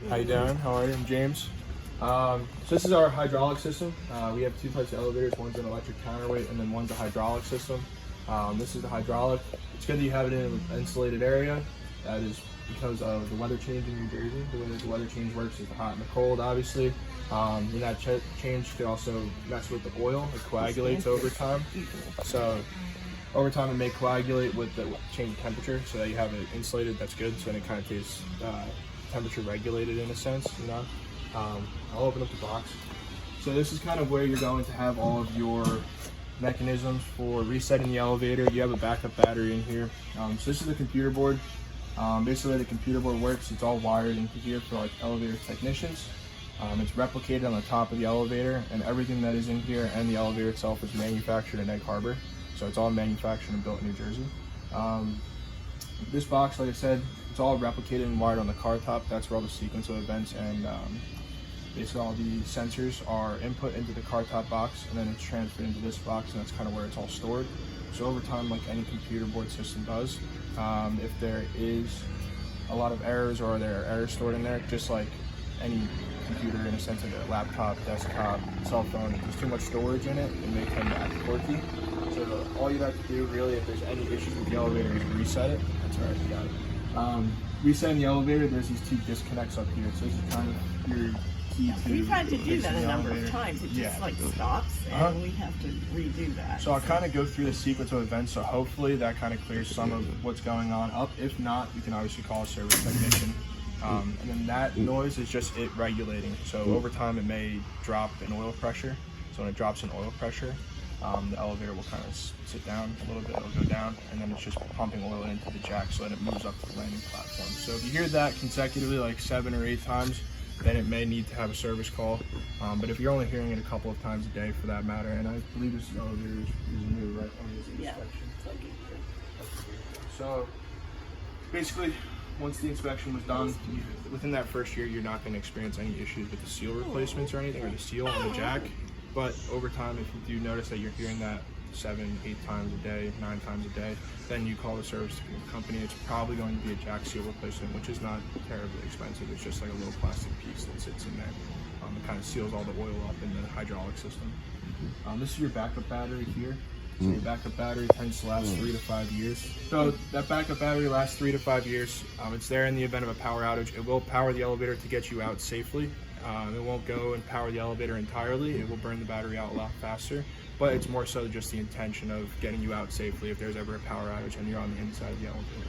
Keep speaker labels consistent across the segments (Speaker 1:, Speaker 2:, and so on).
Speaker 1: How you doing? How are you? I'm James. So this is our hydraulic system. We have two types of elevators. One's an electric counterweight and then one's a hydraulic system. This is the hydraulic. It's good that you have it in an insulated area. That is because of the weather change in New Jersey. The way that the weather change works is the hot and the cold, obviously. And that change could also mess with the oil. It coagulates over time. So over time it may coagulate with the change of temperature, so that you have it insulated. That's good. So then it kind of tastes temperature regulated in a sense, you know. I'll open up the box. So this is kind of where you're going to have all of your mechanisms for resetting the elevator. You have a backup battery in here. So this is the computer board. Basically the computer board works, it's all wired into here for like elevator technicians. It's replicated on the top of the elevator, and everything that is in here and the elevator itself is manufactured in Egg Harbor. So it's all manufactured and built in New Jersey. This box, like I said, it's all replicated and wired on the car top. That's where all the sequence of events and basically all the sensors are input into the car top box, and then it's transferred into this box, and that's kind of where it's all stored. So over time, like any computer board system does, if there is a lot of errors or there are errors stored in there, just like any computer in a sense, like a laptop, desktop, cell phone, if there's too much storage in it, it may tend to act quirky. So all you have to do really, if there's any issues with the elevator, is reset it. That's all right, you got it. Resetting the elevator, there's these two disconnects up here. So this is kind of your key to
Speaker 2: We've had to do that a number
Speaker 1: elevator.
Speaker 2: of times. It just like stops and we have to redo that.
Speaker 1: So I'll kind of go through the sequence of events. So hopefully that kind of clears some of what's going on up. If not, you can obviously call a service technician. And then that noise is just it regulating. So over time it may drop in oil pressure. So when it drops in oil pressure, the elevator will kind of sit down a little bit, it'll go down, and then it's just pumping oil into the jack so that it moves up to the landing platform. So if you hear that consecutively like 7 or 8 times, then it may need to have a service call. But if you're only hearing it a couple of times a day for that matter, and I believe this elevator is new, right? On this inspection. So basically, once the inspection was done, within that first year, you're not going to experience any issues with the seal replacements or anything, or the seal on the jack. But over time, if you do notice that you're hearing that 7, 8 times a day, 9 times a day, then you call the service company. It's probably going to be a jack seal replacement, which is not terribly expensive. It's just like a little plastic piece that sits in there. It kind of seals all the oil up in the hydraulic system. This is your backup battery here. So your backup battery tends to last 3 to 5 years. So that backup battery lasts 3 to 5 years. It's there in the event of a power outage. It will power the elevator to get you out safely. It won't go and power the elevator entirely. It will burn the battery out a lot faster, but it's more so just the intention of getting you out safely if there's ever a power outage and you're on the inside of the elevator.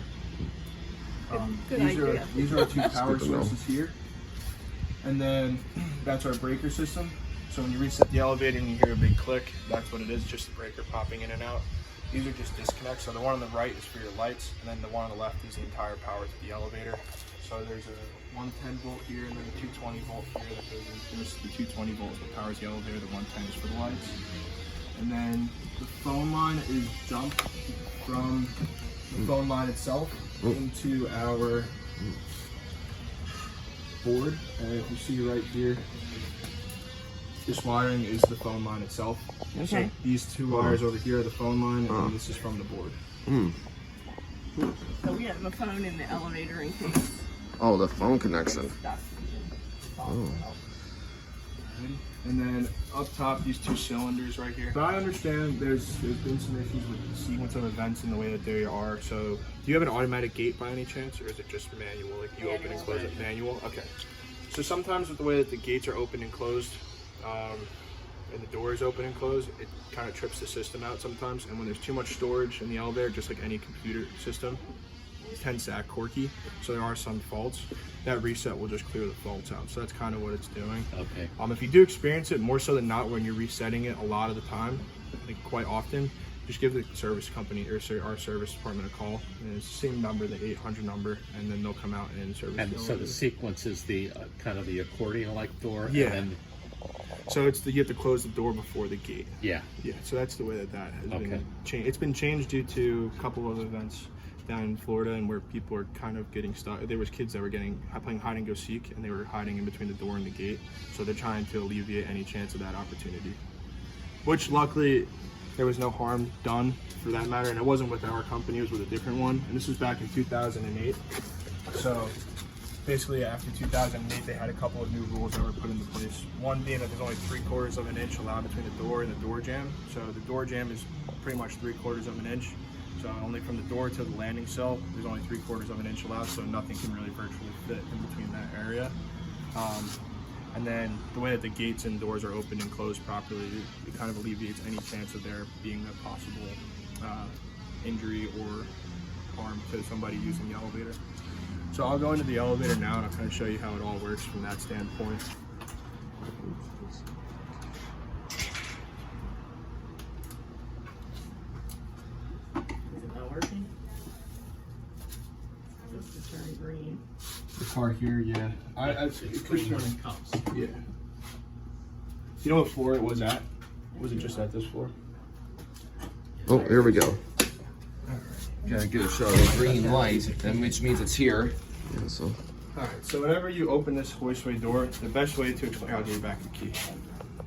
Speaker 1: These are our 2 power sources here. And then that's our breaker system. So when you reset the elevator and you hear a big click, that's what it is, just the breaker popping in and out. These are just disconnects. So the one on the right is for your lights, and then the one on the left is the entire power to the elevator. So there's a 110 volt here and then a 220 volt here that goes into this. The 220 volts that powers the elevator, the 110 is for the lights. And then the phone line is jumped from the phone line itself into our board. And if you see right here, this wiring is the phone line itself. Okay. So these 2 wires over here are the phone line, and this is from the board.
Speaker 2: So we have a phone in the elevator in case.
Speaker 3: Oh, the phone connection.
Speaker 1: Oh. And then up top, these 2 cylinders right here. But I understand there's been some issues with the sequence of events and the way that they are. So do you have an automatic gate by any chance, or is it just manual? Like you open and close it manual? Okay. So sometimes with the way that the gates are open and closed, and the doors open and close, it kind of trips the system out sometimes. And when there's too much storage in the elevator, just like any computer system, it tends to act quirky. So there are some faults. That reset will just clear the faults out. So that's kind of what it's doing. Okay. If you do experience it, more so than not when you're resetting it a lot of the time, like quite often, just give the service company or our service department a call. And it's the same number, the 800 number, and then they'll come out and service it.
Speaker 4: And so the sequence is the kind of the accordion-like door?
Speaker 1: Yeah.
Speaker 4: And then
Speaker 1: so it's you have to close the door before the gate.
Speaker 4: Yeah.
Speaker 1: Yeah. So that's the way that has been changed. It's been changed due to a couple of events down in Florida, and where people are kind of getting stuck. There was kids that were playing hide and go seek, and they were hiding in between the door and the gate. So they're trying to alleviate any chance of that opportunity. Which luckily there was no harm done for that matter, and it wasn't with our company, it was with a different one. And this was back in 2008. So basically after 2008, they had a couple of new rules that were put into place. One being that there's only 3/4 of an inch allowed between the door and the door jamb. So the door jamb is pretty much 3/4 of an inch. So only from the door to the landing cell, there's only 3/4 of an inch allowed, so nothing can really virtually fit in between that area. And then the way that the gates and doors are opened and closed properly, it kind of alleviates any chance of there being a possible injury or harm to somebody using the elevator. So I'll go into the elevator now and I'll kind of show you how it all works from that standpoint.
Speaker 2: Is it not working? Just to turn green.
Speaker 1: The car here, yeah.
Speaker 4: It's green when it comes.
Speaker 1: Yeah. You know what floor it was at? Was it just at this floor?
Speaker 3: Oh, here we go. Gotta get a shot of the green light, which means it's here. Yeah, so.
Speaker 1: Alright, so whenever you open this hoistway door, the best way to explain, I'll give you back the key.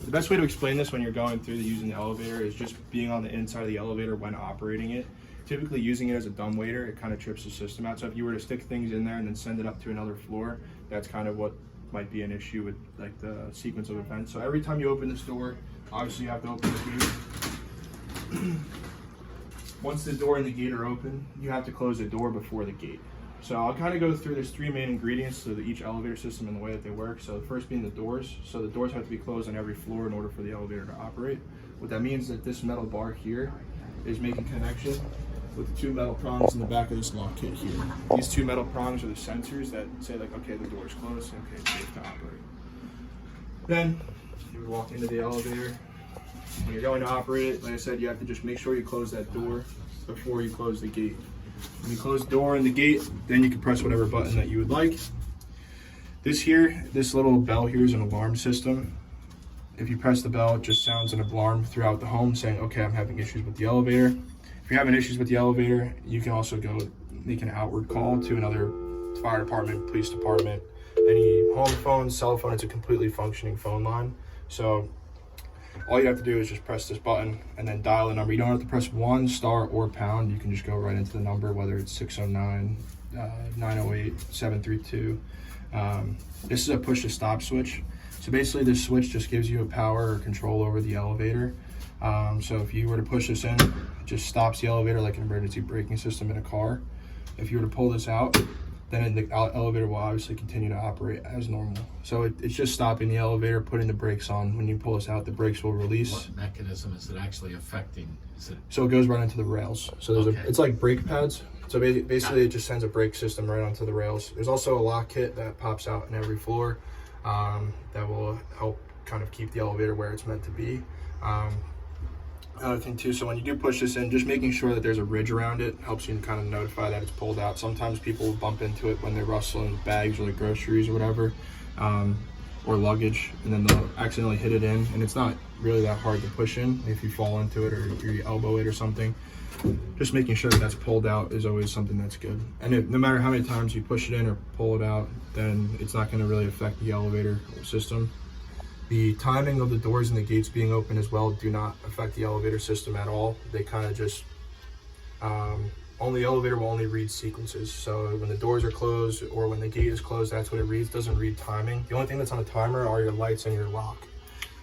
Speaker 1: The best way to explain this when you're going through using the elevator is just being on the inside of the elevator when operating it. Typically using it as a dumbwaiter, it kind of trips the system out. So if you were to stick things in there and then send it up to another floor, that's kind of what might be an issue with like the sequence of events. So every time you open this door, obviously you have to open the gate. Once the door and the gate are open, you have to close the door before the gate. So I'll kind of go through, there's 3 main ingredients to each elevator system and the way that they work. So the first being the doors. So the doors have to be closed on every floor in order for the elevator to operate. What that means is that this metal bar here is making connection with the 2 metal prongs in the back of this lock kit here. These 2 metal prongs are the sensors that say like, okay, the door's closed, okay, it's safe to operate. Then you would walk into the elevator. When you're going to operate it, like I said, you have to just make sure you close that door before you close the gate. When you close the door and the gate, then you can press whatever button that you would like. This little bell here is an alarm system. If you press the bell, it just sounds an alarm throughout the home saying, okay, I'm having issues with the elevator. If you're having issues with the elevator, you can also go make an outward call to another fire department, police department, any home phone, cell phone. It's a completely functioning phone line. So all you have to do is just press this button and then dial a number. You don't have to press 1, star, or pound. You can just go right into the number, whether it's 609, 908, 732. This is a push to stop switch. So basically this switch just gives you a power or control over the elevator. So if you were to push this in, it just stops the elevator like an emergency braking system in a car. If you were to pull this out, then the elevator will obviously continue to operate as normal. So it's just stopping the elevator, putting the brakes on. When you pull this out, the brakes will release.
Speaker 4: What mechanism is it actually affecting?
Speaker 1: So it goes right into the rails. So there's it's like brake pads. So basically it just sends a brake system right onto the rails. There's also a lock kit that pops out in every floor that will help kind of keep the elevator where it's meant to be. Another thing too, so when you do push this in, just making sure that there's a ridge around it helps you kind of notify that it's pulled out. Sometimes people will bump into it when they're rustling bags or like groceries or whatever, or luggage, and then they'll accidentally hit it in, and it's not really that hard to push in if you fall into it or you elbow it or something. Just making sure that that's pulled out is always something that's good. And no matter how many times you push it in or pull it out, then it's not going to really affect the elevator system. The timing of the doors and the gates being open as well do not affect the elevator system at all. They kind of just, the elevator will only read sequences. So when the doors are closed or when the gate is closed, that's what it reads. It doesn't read timing. The only thing that's on a timer are your lights and your lock.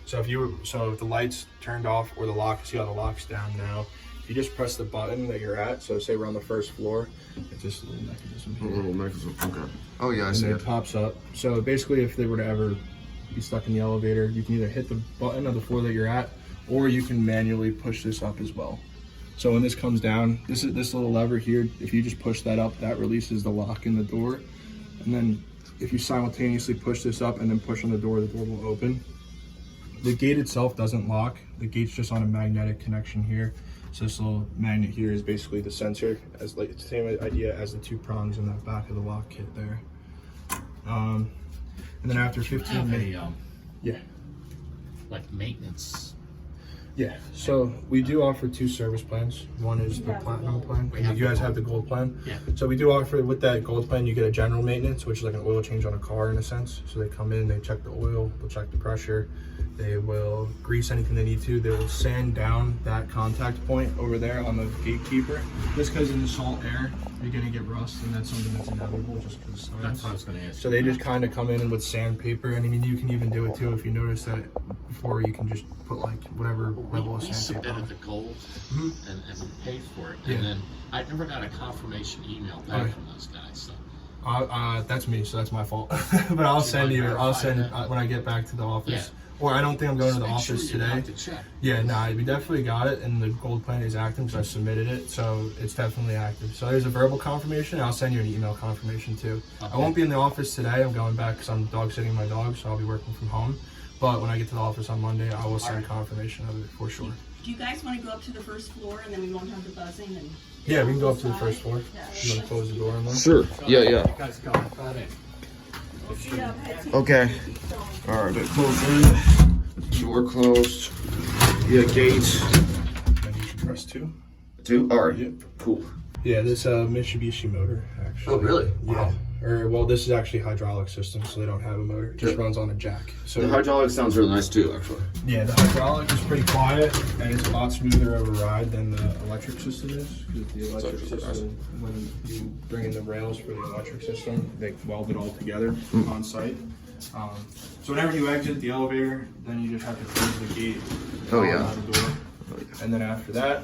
Speaker 1: So if the lights turned off or the lock, see how the lock's down now, if you just press the button that you're at, so say we're on the first floor, it's just a little mechanism here.
Speaker 3: A little mechanism, okay. Oh yeah, I see
Speaker 1: And
Speaker 3: it.
Speaker 1: it pops up. So basically if they were to ever be stuck in the elevator, you can either hit the button of the floor that you're at, or you can manually push this up as well. So when this comes down, this little lever here, if you just push that up, that releases the lock in the door. And then if you simultaneously push this up and then push on the door will open. The gate itself doesn't lock. The gate's just on a magnetic connection here. So this little magnet here is basically the sensor, as like it's the same idea as the 2 prongs in the back of the lock kit there. And then after 15 minutes, yeah,
Speaker 4: like maintenance.
Speaker 1: Yeah, so we do offer 2 service plans. One is the platinum plan, and you guys have the gold plan.
Speaker 4: Yeah.
Speaker 1: So we do offer, with that gold plan, you get a general maintenance, which is like an oil change on a car in a sense. So they come in, they check the oil, they'll check the pressure, they will grease anything they need to. They will sand down that contact point over there on the gatekeeper. Just because in the salt air, you're gonna get rust, and that's something that's inevitable just because of
Speaker 4: That's
Speaker 1: science.
Speaker 4: what I was going to ask.
Speaker 1: So they just kind of come in with sandpaper, and I mean you can even do it too if you notice that before. You can just put like whatever level of
Speaker 4: We
Speaker 1: sandpaper on.
Speaker 4: submitted the gold and we paid for it,
Speaker 1: Yeah.
Speaker 4: and then I never got a confirmation email back
Speaker 1: Okay.
Speaker 4: from those guys. So
Speaker 1: That's me, so that's my fault. But I'll send you. I'll send when I get back to the office.
Speaker 4: Yeah.
Speaker 1: Or I don't think I'm going to the
Speaker 4: make sure
Speaker 1: office
Speaker 4: you
Speaker 1: today.
Speaker 4: have to check.
Speaker 1: Yeah, no, we definitely got it, and the gold plan is active because I submitted it, so it's definitely active. So there's a verbal confirmation. I'll send you an email confirmation too.
Speaker 4: Okay.
Speaker 1: I won't be in the office today. I'm going back because I'm dog sitting my dog, so I'll be working from home. But when I get to the office on Monday, I will send confirmation of it for sure.
Speaker 2: Do you guys want to go up to the first floor and then we won't have the buzzing and?
Speaker 1: Yeah, we can go up to the first floor. You want to close the door on there?
Speaker 3: Sure. Yeah.
Speaker 4: You guys go that in.
Speaker 3: Okay. All right. Close in. Door closed. Yeah. Gates.
Speaker 1: Then you can press 2.
Speaker 3: 2. All right.
Speaker 1: Yep.
Speaker 3: Cool.
Speaker 1: Yeah, this Mitsubishi motor actually.
Speaker 3: Oh, really?
Speaker 1: Yeah. Well, this is actually a hydraulic system, so they don't have a motor. It just runs on a jack. So
Speaker 3: The hydraulic sounds really nice too, actually.
Speaker 1: yeah, the hydraulic is pretty quiet, and it's a lot smoother of a ride than the electric system is. Because the electric
Speaker 3: actually
Speaker 1: system, when you bring in the rails for the electric system, they weld it all together on site. So whenever you exit the elevator, then you just have to close the gate.
Speaker 3: Oh, yeah.
Speaker 1: Out the door. And then after that,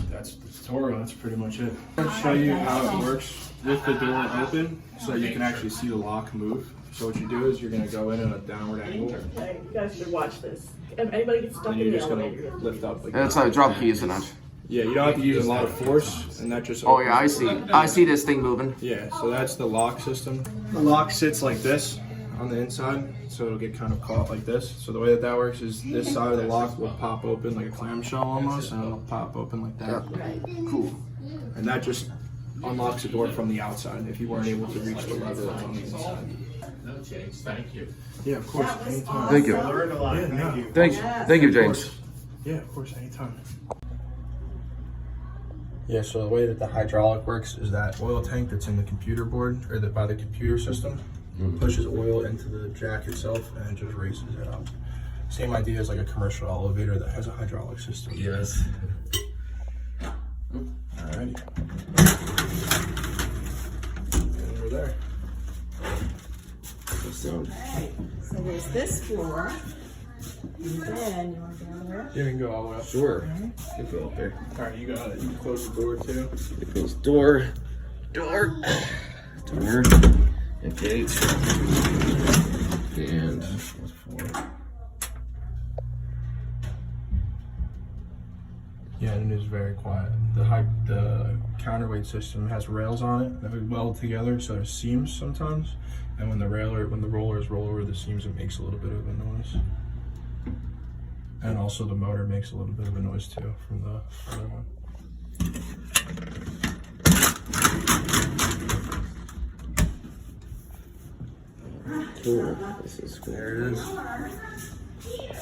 Speaker 1: that's the tutorial. That's pretty much it. I'll show you how it works with the door open, so that you can actually see the lock move. So what you do is you're going to go in at a downward angle,
Speaker 2: Okay, you guys should watch this. If anybody gets stuck
Speaker 1: and
Speaker 2: in
Speaker 1: you're
Speaker 2: the
Speaker 1: just going
Speaker 2: elevator.
Speaker 1: to lift up like
Speaker 3: And it's
Speaker 1: that.
Speaker 3: like drop keys in it.
Speaker 1: Yeah, you don't have to use a lot of force, and that just
Speaker 3: Oh yeah, I
Speaker 1: opens-
Speaker 3: see. I see this thing moving.
Speaker 1: Yeah, so that's the lock system. The lock sits like this on the inside, so it'll get kind of caught like this. So the way that works is this side of the lock will pop open like a clamshell almost, and it'll pop open like that.
Speaker 3: Cool.
Speaker 1: And that just unlocks the door from the outside if you weren't able to reach the lever on the inside.
Speaker 4: No, James, thank you.
Speaker 1: Yeah, of course, anytime.
Speaker 3: Thank you.
Speaker 4: Learned a lot.
Speaker 1: Yeah, no.
Speaker 3: Thank you, James.
Speaker 1: Yeah, of course, anytime. Yeah, so the way that the hydraulic works is that oil tank that's in the computer board, or by the computer system, pushes oil into the jack itself and it just raises it up. Same idea as like a commercial elevator that has a hydraulic system.
Speaker 3: Yes.
Speaker 1: Alrighty. And we're there.
Speaker 2: So there's this floor. And then you want to go over there?
Speaker 1: You can go all the way up.
Speaker 3: Sure. You go up there.
Speaker 1: Alright, you got it. You can close the door too.
Speaker 3: Close door. Door. And gate. And what's for?
Speaker 1: Yeah, and it is very quiet. The counterweight system has rails on it that we weld together, so there's seams sometimes. And when the rollers roll over the seams, it makes a little bit of a noise. And also the motor makes a little bit of a noise too from the other one.
Speaker 3: Cool. This is cool.
Speaker 1: There it is.